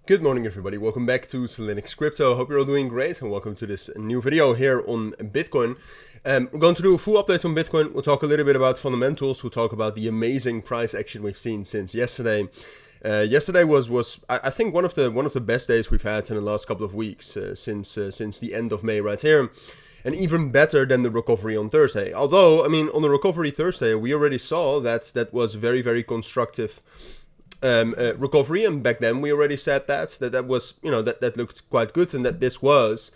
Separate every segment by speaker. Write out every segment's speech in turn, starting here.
Speaker 1: Good morning everybody, welcome back to Cilinix Crypto. Hope you're all doing great and welcome to this new video here on Bitcoin. We're going to do a full update on Bitcoin. We'll talk a little bit about fundamentals. We'll talk about the amazing price action we've seen since yesterday. Yesterday was I think one of the best days we've had in the last couple of weeks since the end of May right here. And even better than the recovery on Thursday. Although, I mean, on the recovery Thursday, we already saw that was very, very constructive recovery, and back then we already said that was, you know, that looked quite good, and that this was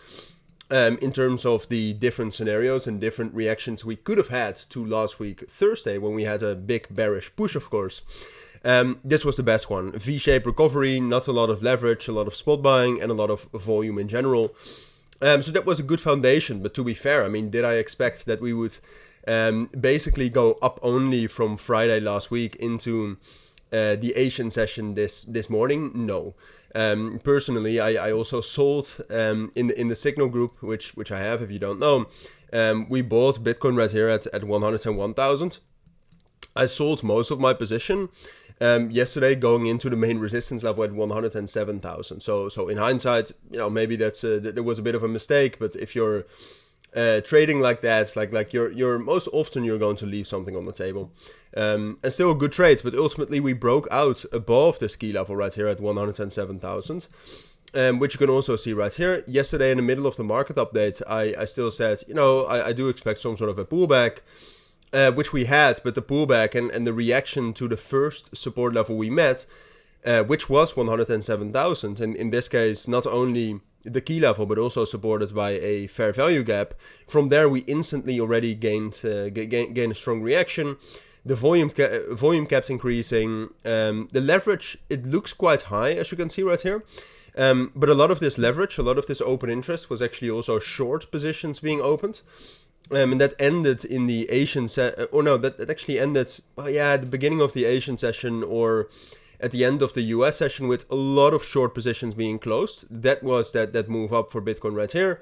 Speaker 1: in terms of the different scenarios and different reactions we could have had to last week Thursday when we had a big bearish push, of course. This was the best one. V-shaped recovery, not a lot of leverage, a lot of spot buying, and a lot of volume in general. So that was a good foundation, but to be fair, I mean, did I expect that we would basically go up only from Friday last week into the Asian session this morning? No. Personally, I also sold in the Signal group, which I have if you don't know. We bought Bitcoin right here at 101,000. I sold most of my position yesterday going into the main resistance level at 107,000. So in hindsight, you know, maybe there was a bit of a mistake, but if you're trading like that, like you're most often you're going to leave something on the table. And still a good trade, but ultimately we broke out above the ski level right here at 107,000. Which you can also see right here. Yesterday in the middle of the market update, I still said, you know, I do expect some sort of a pullback. Which we had, but the pullback and the reaction to the first support level we met, which was 107,000, and in this case not only the key level but also supported by a fair value gap. From there we instantly already gained a strong reaction. The volume kept increasing. The leverage, it looks quite high, as you can see right here. But a lot of this leverage, a lot of this open interest was actually also short positions being opened. And that ended in the Asian that actually ended, at the beginning of the Asian session or at the end of the US session with a lot of short positions being closed. That was that move up for Bitcoin right here.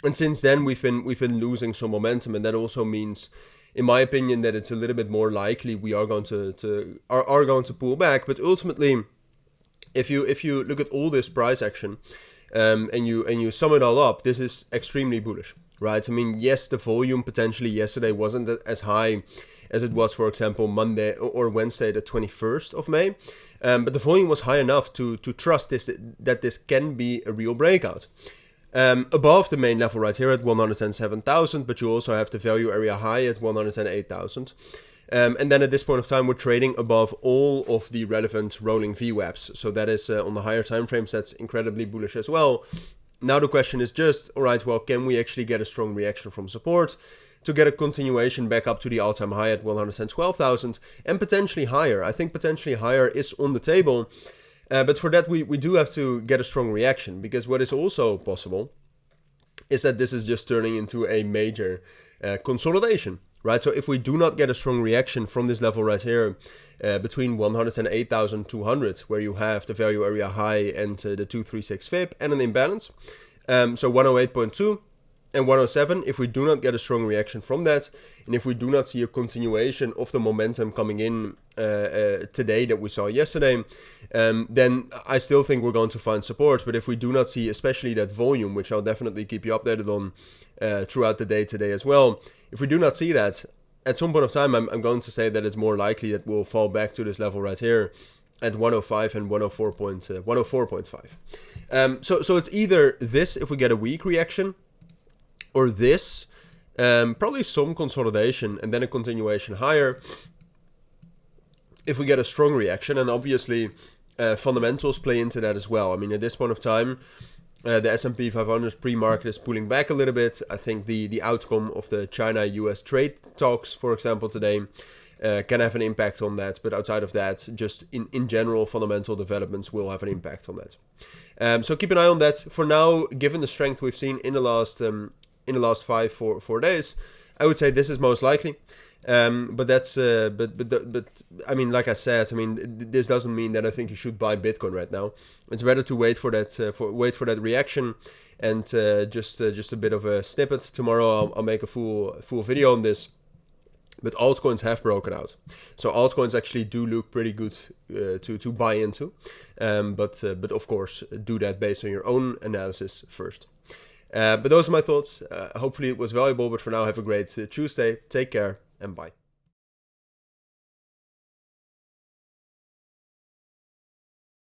Speaker 1: And since then we've been losing some momentum, and that also means, in my opinion, that it's a little bit more likely we are going to pull back. But ultimately, if you look at all this price action and you sum it all up, this is extremely bullish. Right, I mean, yes, the volume potentially yesterday wasn't as high as it was, for example, Monday or Wednesday, the 21st of May. But the volume was high enough to trust that this can be a real breakout. Above the main level right here at 107,000, but you also have the value area high at 108,000. And then at this point of time, we're trading above all of the relevant rolling VWAPs. So that is on the higher time frames, that's incredibly bullish as well. Now the question is just, all right, well, can we actually get a strong reaction from support to get a continuation back up to the all-time high at 112,000 and potentially higher? I think potentially higher is on the table, but for that we do have to get a strong reaction, because what is also possible is that this is just turning into a major consolidation. Right, so if we do not get a strong reaction from this level right here, between 108,200, where you have the value area high and the 236 fib and an imbalance, so 108.2 and 107, if we do not get a strong reaction from that, and if we do not see a continuation of the momentum coming in today that we saw yesterday, then I still think we're going to find support. But if we do not see especially that volume, which I'll definitely keep you updated on throughout the day today as well, if we do not see that, at some point of time, I'm going to say that it's more likely that we'll fall back to this level right here at 105 and 104.5. So it's either this, if we get a weak reaction, or this, probably some consolidation and then a continuation higher if we get a strong reaction. And obviously fundamentals play into that as well. I mean, at this point of time, the S&P 500 pre-market is pulling back a little bit. I think the outcome of the China-US trade talks, for example, today can have an impact on that. But outside of that, just in general, fundamental developments will have an impact on that. So keep an eye on that. For now, given the strength we've seen in the last 4 days, I would say this is most likely. But that's but I mean, like I said, I mean, this doesn't mean that I think you should buy Bitcoin right now. It's better to wait for that reaction, and just a bit of a snippet. Tomorrow I'll make a full video on this. But altcoins have broken out. So altcoins actually do look pretty good to buy into. But of course, do that based on your own analysis first. But those are my thoughts. Hopefully it was valuable. But for now, have a great Tuesday. Take care and bye.